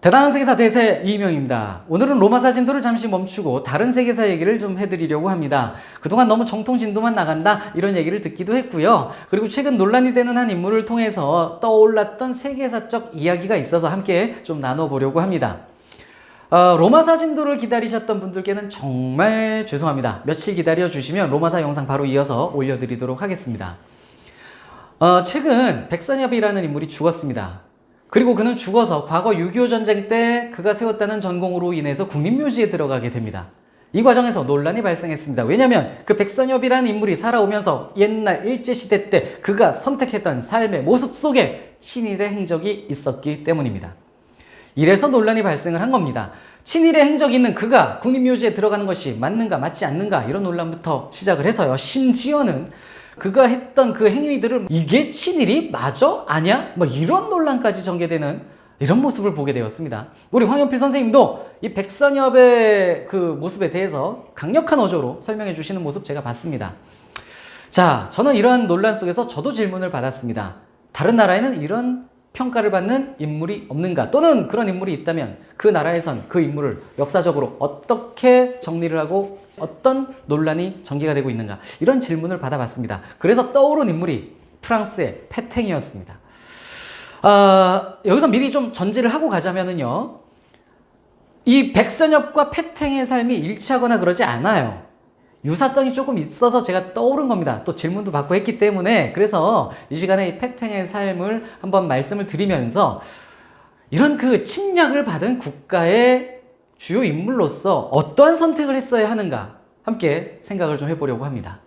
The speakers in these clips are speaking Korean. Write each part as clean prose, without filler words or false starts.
대단한 세계사 대세 이명입니다. 오늘은 로마 사진도를 잠시 멈추고 다른 세계사 얘기를 좀 해드리려고 합니다. 그동안 너무 정통 진도만 나간다 이런 얘기를 듣기도 했고요. 그리고 최근 논란이 되는 한 인물을 통해서 떠올랐던 세계사적 이야기가 있어서 함께 좀 나눠보려고 합니다. 로마 사진도를 기다리셨던 분들께는 정말 죄송합니다. 며칠 기다려주시면 로마사 영상 바로 이어서 올려드리도록 하겠습니다. 최근 백선엽이라는 인물이 죽었습니다. 그리고 그는 죽어서 과거 6.25 전쟁 때 그가 세웠다는 전공으로 인해서 국립묘지에 들어가게 됩니다. 이 과정에서 논란이 발생했습니다. 왜냐하면 그 백선엽이라는 인물이 살아오면서 옛날 일제시대 때 그가 선택했던 삶의 모습 속에 친일의 행적이 있었기 때문입니다. 이래서 논란이 발생을 한 겁니다. 친일의 행적이 있는 그가 국립묘지에 들어가는 것이 맞는가 맞지 않는가 이런 논란부터 시작을 해서요. 심지어는 그가 했던 그 행위들을 이게 친일이 맞아? 아니야? 뭐 이런 논란까지 전개되는 이런 모습을 보게 되었습니다. 우리 황연필 선생님도 이 백선엽의 그 모습에 대해서 강력한 어조로 설명해 주시는 모습 제가 봤습니다. 자, 저는 이러한 논란 속에서 저도 질문을 받았습니다. 다른 나라에는 이런 평가를 받는 인물이 없는가? 또는 그런 인물이 있다면 그 나라에선 그 인물을 역사적으로 어떻게 정리를 하고 어떤 논란이 전개가 되고 있는가? 이런 질문을 받아봤습니다. 그래서 떠오른 인물이 프랑스의 페탱이었습니다. 여기서 미리 좀 전제를 하고 가자면은요. 이 백선엽과 페탱의 삶이 일치하거나 그러지 않아요. 유사성이 조금 있어서 제가 떠오른 겁니다. 또 질문도 받고 했기 때문에 그래서 이 시간에 이 페탱의 삶을 한번 말씀을 드리면서 이런 그 침략을 받은 국가의 주요 인물로서 어떠한 선택을 했어야 하는가 함께 생각을 좀 해보려고 합니다.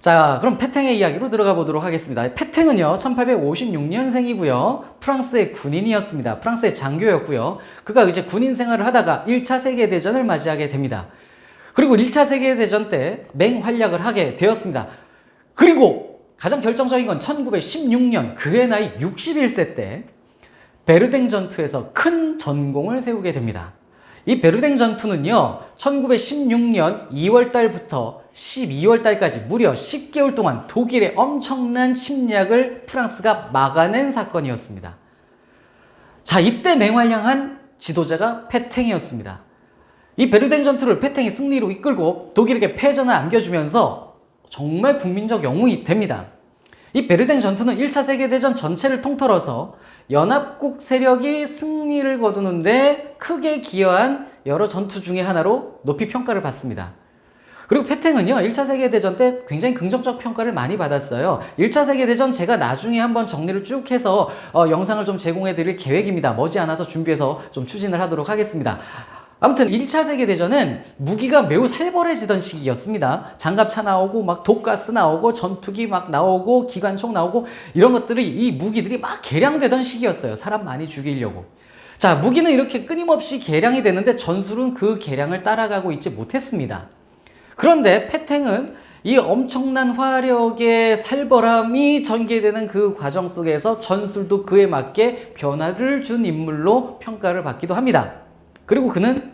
자, 그럼 페탱의 이야기로 들어가 보도록 하겠습니다. 페탱은요 1856년생이고요 프랑스의 군인이었습니다. 프랑스의 장교였고요. 그가 이제 군인 생활을 하다가 1차 세계대전을 맞이하게 됩니다. 그리고 1차 세계대전 때 맹활약을 하게 되었습니다. 그리고 가장 결정적인 건 1916년 그의 나이 61세 때 베르댕 전투에서 큰 전공을 세우게 됩니다. 이 베르댕 전투는요 1916년 2월 달부터 12월 달까지 무려 10개월 동안 독일의 엄청난 침략을 프랑스가 막아낸 사건이었습니다. 자, 이때 맹활약한 지도자가 페탱이었습니다. 이 베르댕 전투를 페탱이 승리로 이끌고 독일에게 패전을 안겨주면서 정말 국민적 영웅이 됩니다. 이 베르댕 전투는 1차 세계대전 전체를 통틀어서 연합국 세력이 승리를 거두는데 크게 기여한 여러 전투 중에 하나로 높이 평가를 받습니다. 그리고 페탱은요 1차 세계대전 때 굉장히 긍정적 평가를 많이 받았어요. 1차 세계대전 제가 나중에 한번 정리를 쭉 해서 영상을 좀 제공해 드릴 계획입니다. 머지않아서 준비해서 좀 추진을 하도록 하겠습니다. 아무튼 1차 세계대전은 무기가 매우 살벌해지던 시기였습니다. 장갑차 나오고 막 독가스 나오고 전투기 막 나오고 기관총 나오고 이런 것들이 이 무기들이 막 개량되던 시기였어요. 사람 많이 죽이려고. 자, 무기는 이렇게 끊임없이 개량이 되는데 전술은 그 개량을 따라가고 있지 못했습니다. 그런데 페탱은 이 엄청난 화력의 살벌함이 전개되는 그 과정 속에서 전술도 그에 맞게 변화를 준 인물로 평가를 받기도 합니다. 그리고 그는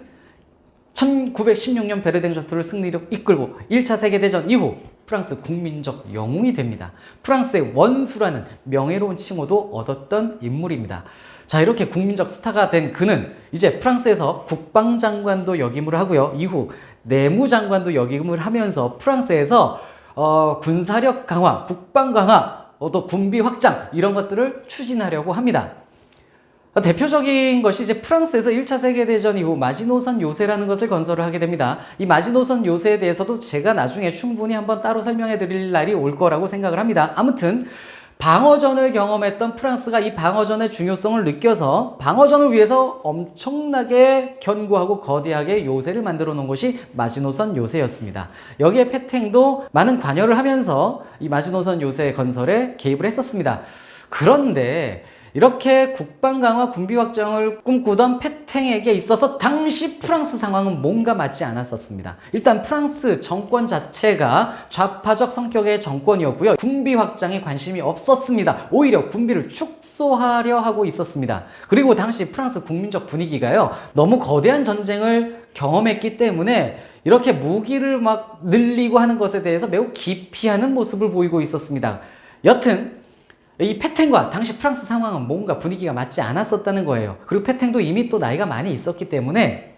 1916년 베르댕 전투를 승리로 이끌고 1차 세계대전 이후 프랑스 국민적 영웅이 됩니다. 프랑스의 원수라는 명예로운 칭호도 얻었던 인물입니다. 자, 이렇게 국민적 스타가 된 그는 이제 프랑스에서 국방장관도 역임을 하고요. 이후 내무장관도 역임을 하면서 프랑스에서 군사력 강화, 국방 강화, 또 군비 확장 이런 것들을 추진하려고 합니다. 대표적인 것이 이제 프랑스에서 1차 세계대전 이후 마지노선 요새라는 것을 건설을 하게 됩니다. 이 마지노선 요새에 대해서도 제가 나중에 충분히 한번 따로 설명해 드릴 날이 올 거라고 생각을 합니다. 아무튼 방어전을 경험했던 프랑스가 이 방어전의 중요성을 느껴서 방어전을 위해서 엄청나게 견고하고 거대하게 요새를 만들어 놓은 것이 마지노선 요새였습니다. 여기에 페탱도 많은 관여를 하면서 이 마지노선 요새 건설에 개입을 했었습니다. 그런데 이렇게 국방 강화 군비 확장을 꿈꾸던 페탱에게 있어서 당시 프랑스 상황은 뭔가 맞지 않았었습니다. 일단 프랑스 정권 자체가 좌파적 성격의 정권이었고요. 군비 확장에 관심이 없었습니다. 오히려 군비를 축소하려 하고 있었습니다. 그리고 당시 프랑스 국민적 분위기가요. 너무 거대한 전쟁을 경험했기 때문에 이렇게 무기를 막 늘리고 하는 것에 대해서 매우 기피하는 모습을 보이고 있었습니다. 여튼 이 페탱과 당시 프랑스 상황은 뭔가 분위기가 맞지 않았었다는 거예요. 그리고 페탱도 이미 또 나이가 많이 있었기 때문에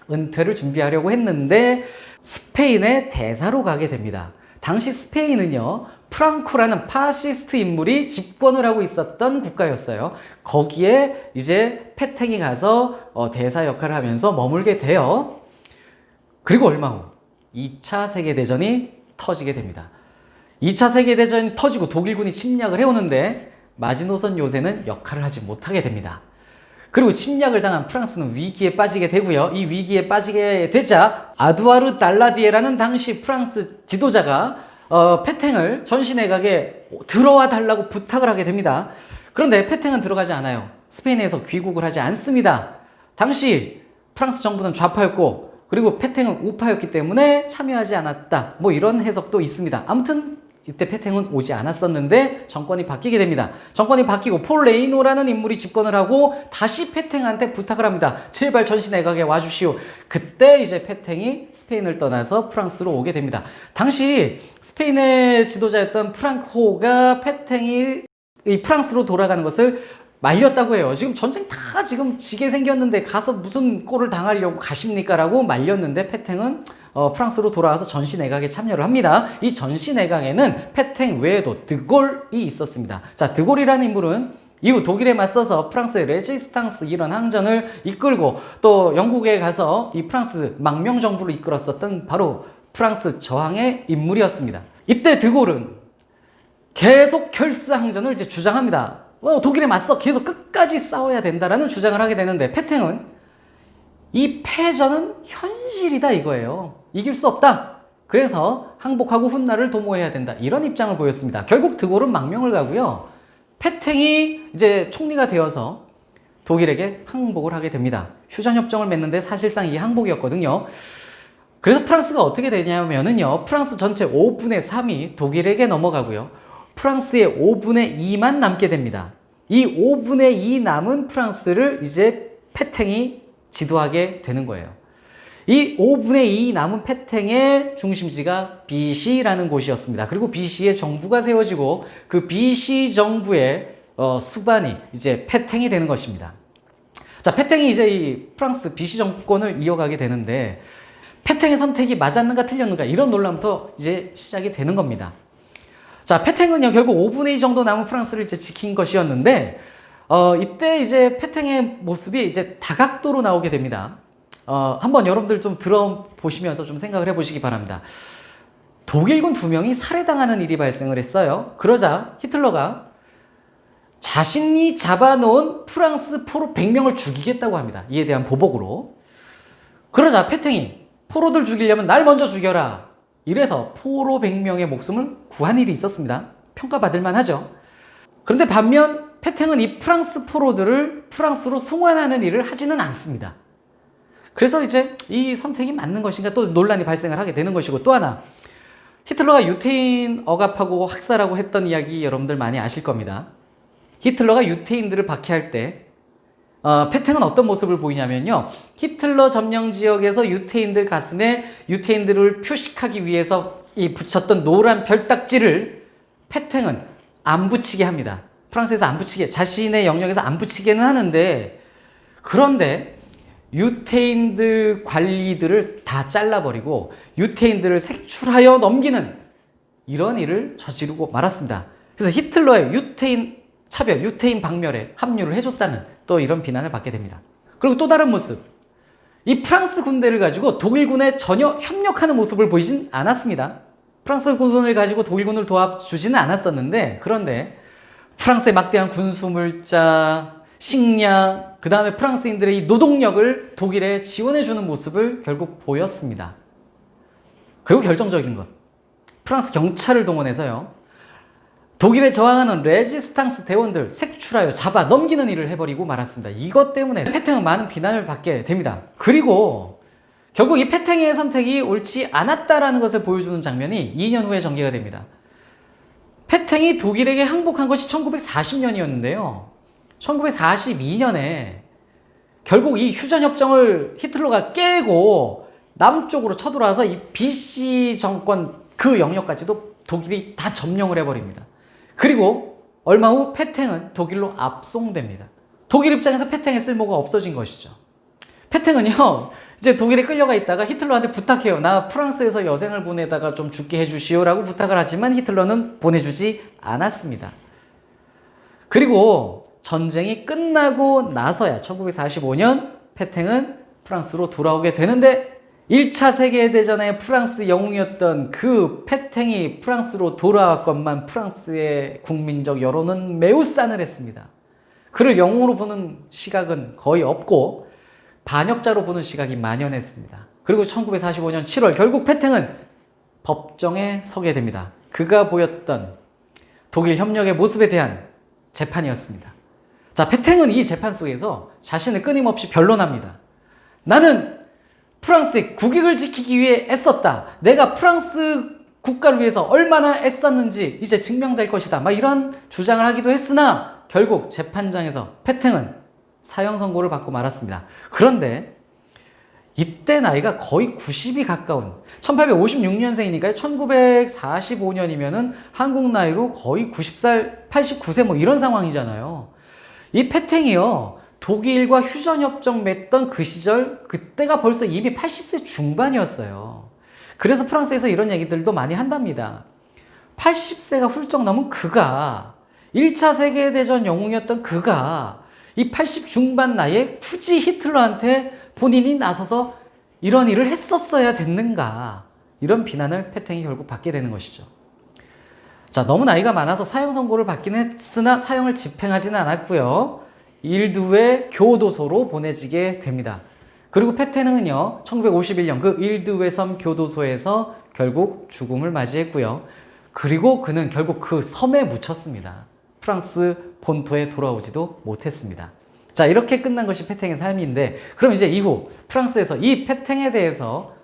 은퇴를 준비하려고 했는데 스페인의 대사로 가게 됩니다. 당시 스페인은요, 프랑코라는 파시스트 인물이 집권을 하고 있었던 국가였어요. 거기에 이제 페탱이 가서 대사 역할을 하면서 머물게 돼요. 그리고 얼마 후 2차 세계대전이 터지게 됩니다. 2차 세계대전이 터지고 독일군이 침략을 해오는데 마지노선 요새는 역할을 하지 못하게 됩니다. 그리고 침략을 당한 프랑스는 위기에 빠지게 되고요. 이 위기에 빠지게 되자 아두아르 달라디에라는 당시 프랑스 지도자가 페탱을 전시내각에 들어와 달라고 부탁을 하게 됩니다. 그런데 페탱은 들어가지 않아요. 스페인에서 귀국을 하지 않습니다. 당시 프랑스 정부는 좌파였고 그리고 페탱은 우파였기 때문에 참여하지 않았다. 뭐 이런 해석도 있습니다. 아무튼 이때 페탱은 오지 않았었는데 정권이 바뀌게 됩니다. 정권이 바뀌고 폴 레이노라는 인물이 집권을 하고 다시 페탱한테 부탁을 합니다. 제발 전시내각에 와주시오. 그때 이제 페탱이 스페인을 떠나서 프랑스로 오게 됩니다. 당시 스페인의 지도자였던 프랑코가 페탱이 이 프랑스로 돌아가는 것을 말렸다고 해요. 지금 전쟁 다 지금 지게 생겼는데 가서 무슨 꼴을 당하려고 가십니까? 라고 말렸는데 페탱은 프랑스로 돌아와서 전시내각에 참여를 합니다. 이 전시내각에는 페탱 외에도 드골이 있었습니다. 자, 드골이라는 인물은 이후 독일에 맞서서 프랑스의 레지스탕스 이런 항전을 이끌고 또 영국에 가서 이 프랑스 망명 정부를 이끌었었던 바로 프랑스 저항의 인물이었습니다. 이때 드골은 계속 결스 항전을 이제 주장합니다. 독일에 맞서 계속 끝까지 싸워야 된다라는 주장을 하게 되는데 페탱은 이 패전은 현실이다 이거예요. 이길 수 없다. 그래서 항복하고 훗날을 도모해야 된다. 이런 입장을 보였습니다. 결국 드골은 망명을 가고요. 페탱이 이제 총리가 되어서 독일에게 항복을 하게 됩니다. 휴전협정을 맺는데 사실상 이게 항복이었거든요. 그래서 프랑스가 어떻게 되냐면요. 프랑스 전체 5분의 3이 독일에게 넘어가고요. 프랑스의 5분의 2만 남게 됩니다. 이 5분의 2 남은 프랑스를 이제 페탱이 지도하게 되는 거예요. 이 5분의 2 남은 페탱의 중심지가 비시라는 곳이었습니다. 그리고 비시의 정부가 세워지고 그 비시 정부의 수반이 이제 페탱이 되는 것입니다. 자, 페탱이 이제 이 프랑스 비시 정권을 이어가게 되는데 페탱의 선택이 맞았는가 틀렸는가 이런 논란부터 이제 시작이 되는 겁니다. 자, 페탱은요, 결국 5분의 2 정도 남은 프랑스를 이제 지킨 것이었는데, 이때 이제 페탱의 모습이 이제 다각도로 나오게 됩니다. 한번 여러분들 좀 들어보시면서 좀 생각을 해보시기 바랍니다. 독일군 2명이 살해당하는 일이 발생을 했어요. 그러자 히틀러가 자신이 잡아놓은 프랑스 포로 100명을 죽이겠다고 합니다. 이에 대한 보복으로. 그러자 페탱이 포로들 죽이려면 날 먼저 죽여라. 이래서 포로 100명의 목숨을 구한 일이 있었습니다. 평가받을 만하죠. 그런데 반면 페탱은 이 프랑스 포로들을 프랑스로 송환하는 일을 하지는 않습니다. 그래서 이제 이 선택이 맞는 것인가 또 논란이 발생을 하게 되는 것이고, 또 하나 히틀러가 유태인 억압하고 학살하고 했던 이야기 여러분들 많이 아실 겁니다. 히틀러가 유태인들을 박해할 때 페탱은 어떤 모습을 보이냐면요, 히틀러 점령 지역에서 유태인들 가슴에 유태인들을 표식하기 위해서 이 붙였던 노란 별딱지를 페탱은 안 붙이게 합니다. 프랑스에서 안 붙이게, 자신의 영역에서 안 붙이게는 하는데, 그런데 유태인들 관리들을 다 잘라버리고 유태인들을 색출하여 넘기는 이런 일을 저지르고 말았습니다. 그래서 히틀러의 유태인 차별, 유태인 박멸에 합류를 해줬다는 또 이런 비난을 받게 됩니다. 그리고 또 다른 모습, 이 프랑스 군대를 가지고 독일군에 전혀 협력하는 모습을 보이진 않았습니다. 프랑스 군을 가지고 독일군을 도와주지는 않았었는데, 그런데 프랑스의 막대한 군수물자, 식량, 그 다음에 프랑스인들의 이 노동력을 독일에 지원해주는 모습을 결국 보였습니다. 그리고 결정적인 것, 프랑스 경찰을 동원해서요, 독일에 저항하는 레지스탕스 대원들 색출하여 잡아 넘기는 일을 해버리고 말았습니다. 이것 때문에 페탱은 많은 비난을 받게 됩니다. 그리고 결국 이 페탱의 선택이 옳지 않았다라는 것을 보여주는 장면이 2년 후에 전개가 됩니다. 페탱이 독일에게 항복한 것이 1940년이었는데요. 1942년에 결국 이 휴전협정을 히틀러가 깨고 남쪽으로 쳐들어와서 이 비시 정권 그 영역까지도 독일이 다 점령을 해버립니다. 그리고 얼마 후 페탱은 독일로 압송됩니다. 독일 입장에서 페탱의 쓸모가 없어진 것이죠. 페탱은요, 이제 독일에 끌려가 있다가 히틀러한테 부탁해요. 나 프랑스에서 여생을 보내다가 좀 죽게 해주시오라고 부탁을 하지만 히틀러는 보내주지 않았습니다. 그리고 전쟁이 끝나고 나서야 1945년 페탱은 프랑스로 돌아오게 되는데 1차 세계대전의 프랑스 영웅이었던 그 페탱이 프랑스로 돌아왔건만 프랑스의 국민적 여론은 매우 싸늘했습니다. 그를 영웅으로 보는 시각은 거의 없고 반역자로 보는 시각이 만연했습니다. 그리고 1945년 7월 결국 페탱은 법정에 서게 됩니다. 그가 보였던 독일 협력의 모습에 대한 재판이었습니다. 자, 페탱은 이 재판 속에서 자신을 끊임없이 변론합니다. 나는 프랑스의 국익을 지키기 위해 애썼다. 내가 프랑스 국가를 위해서 얼마나 애썼는지 이제 증명될 것이다. 막 이런 주장을 하기도 했으나 결국 재판장에서 페탱은 사형 선고를 받고 말았습니다. 그런데 이때 나이가 거의 90이 가까운 1856년생이니까 1945년이면은 한국 나이로 거의 90살, 89세 뭐 이런 상황이잖아요. 이 페탱이요, 독일과 휴전협정 맺던 그 시절, 그때가 벌써 이미 80세 중반이었어요. 그래서 프랑스에서 이런 얘기들도 많이 한답니다. 80세가 훌쩍 넘은 그가, 1차 세계대전 영웅이었던 그가 이 80 중반 나이에 굳이 히틀러한테 본인이 나서서 이런 일을 했었어야 됐는가, 이런 비난을 페탱이 결국 받게 되는 것이죠. 자, 너무 나이가 많아서 사형 선고를 받긴 했으나 사형을 집행하지는 않았고요. 일두의 교도소로 보내지게 됩니다. 그리고 페탱은요, 1951년 그 일두의 섬 교도소에서 결국 죽음을 맞이했고요. 그리고 그는 결국 그 섬에 묻혔습니다. 프랑스 본토에 돌아오지도 못했습니다. 자, 이렇게 끝난 것이 페탱의 삶인데, 그럼 이제 이후 프랑스에서 이 페탱에 대해서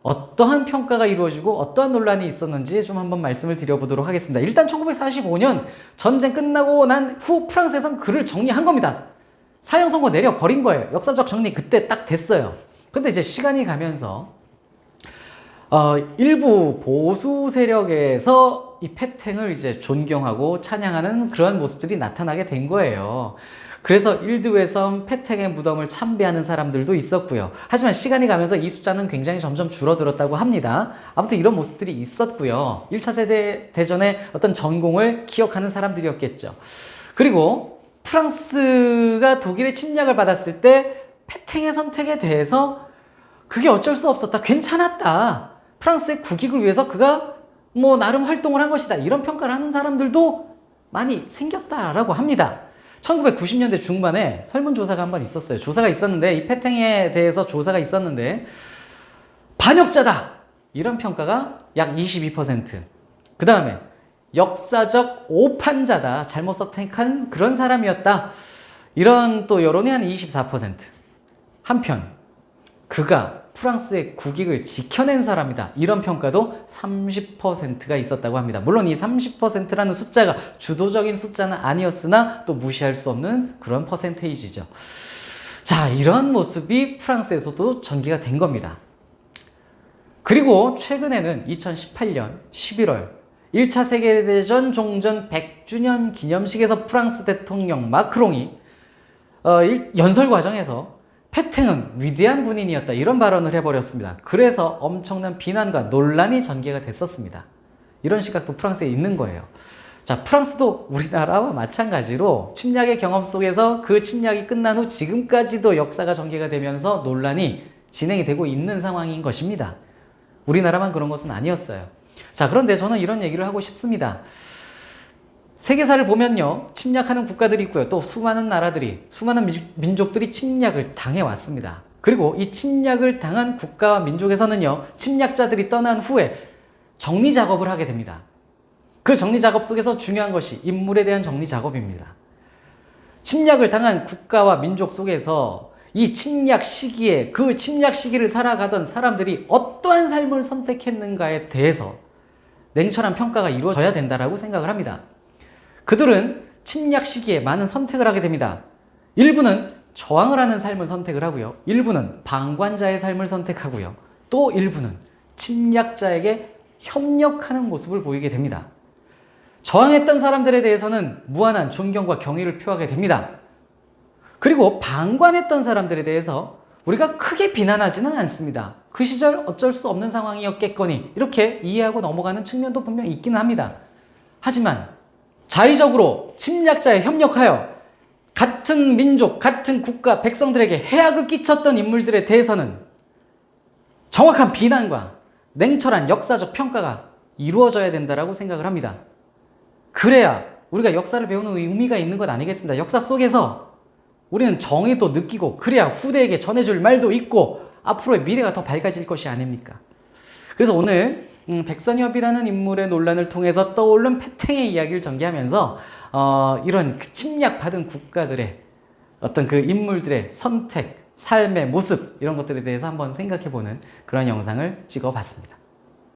어떠한 평가가 이루어지고 어떠한 논란이 있었는지 좀 한번 말씀을 드려보도록 하겠습니다. 일단 1945년 전쟁 끝나고 난 후 프랑스에서는 그를 정리한 겁니다. 사형 선고 내려버린 거예요. 역사적 정리 그때 딱 됐어요. 근데 이제 시간이 가면서 일부 보수 세력에서 이 페탱을 이제 존경하고 찬양하는 그런 모습들이 나타나게 된 거예요. 그래서 일두의 섬 페탱의 무덤을 참배하는 사람들도 있었고요. 하지만 시간이 가면서 이 숫자는 굉장히 점점 줄어들었다고 합니다. 아무튼 이런 모습들이 있었고요. 1차 세계대전의 어떤 전공을 기억하는 사람들이었겠죠. 그리고 프랑스가 독일의 침략을 받았을 때 페탱의 선택에 대해서 그게 어쩔 수 없었다, 괜찮았다, 프랑스의 국익을 위해서 그가 뭐 나름 활동을 한 것이다, 이런 평가를 하는 사람들도 많이 생겼다라고 합니다. 1990년대 중반에 설문조사가 한번 있었어요. 조사가 있었는데, 이 페탱에 대해서 조사가 있었는데, 반역자다! 이런 평가가 약 22%. 그 다음에 역사적 오판자다. 잘못 선택한 그런 사람이었다. 이런 또 여론이 한 24%. 한편, 그가 프랑스의 국익을 지켜낸 사람이다, 이런 평가도 30%가 있었다고 합니다. 물론 이 30%라는 숫자가 주도적인 숫자는 아니었으나 또 무시할 수 없는 그런 퍼센테이지죠. 자, 이런 모습이 프랑스에서도 전개가 된 겁니다. 그리고 최근에는 2018년 11월 1차 세계대전 종전 100주년 기념식에서 프랑스 대통령 마크롱이 연설 과정에서 페탱은 위대한 군인이었다, 이런 발언을 해버렸습니다. 그래서 엄청난 비난과 논란이 전개가 됐었습니다. 이런 시각도 프랑스에 있는 거예요. 자, 프랑스도 우리나라와 마찬가지로 침략의 경험 속에서 그 침략이 끝난 후 지금까지도 역사가 전개가 되면서 논란이 진행이 되고 있는 상황인 것입니다. 우리나라만 그런 것은 아니었어요. 자, 그런데 저는 이런 얘기를 하고 싶습니다. 세계사를 보면요, 침략하는 국가들이 있고요, 또 수많은 나라들이, 수많은 민족들이 침략을 당해왔습니다. 그리고 이 침략을 당한 국가와 민족에서는요, 침략자들이 떠난 후에 정리 작업을 하게 됩니다. 그 정리 작업 속에서 중요한 것이 인물에 대한 정리 작업입니다. 침략을 당한 국가와 민족 속에서 이 침략 시기에, 그 침략 시기를 살아가던 사람들이 어떠한 삶을 선택했는가에 대해서 냉철한 평가가 이루어져야 된다고 생각을 합니다. 그들은 침략 시기에 많은 선택을 하게 됩니다. 일부는 저항을 하는 삶을 선택을 하고요, 일부는 방관자의 삶을 선택하고요, 또 일부는 침략자에게 협력하는 모습을 보이게 됩니다. 저항했던 사람들에 대해서는 무한한 존경과 경의를 표하게 됩니다. 그리고 방관했던 사람들에 대해서 우리가 크게 비난하지는 않습니다. 그 시절 어쩔 수 없는 상황이었겠거니 이렇게 이해하고 넘어가는 측면도 분명 있기는 합니다. 하지만 자의적으로 침략자에 협력하여 같은 민족, 같은 국가, 백성들에게 해악을 끼쳤던 인물들에 대해서는 정확한 비난과 냉철한 역사적 평가가 이루어져야 된다고 생각을 합니다. 그래야 우리가 역사를 배우는 의미가 있는 것 아니겠습니까? 역사 속에서 우리는 정의도 느끼고 그래야 후대에게 전해줄 말도 있고 앞으로의 미래가 더 밝아질 것이 아닙니까? 그래서 오늘 백선엽이라는 인물의 논란을 통해서 떠오른 패탱의 이야기를 전개하면서 이런 그 침략받은 국가들의 어떤 그 인물들의 선택, 삶의 모습 이런 것들에 대해서 한번 생각해보는 그런 영상을 찍어봤습니다.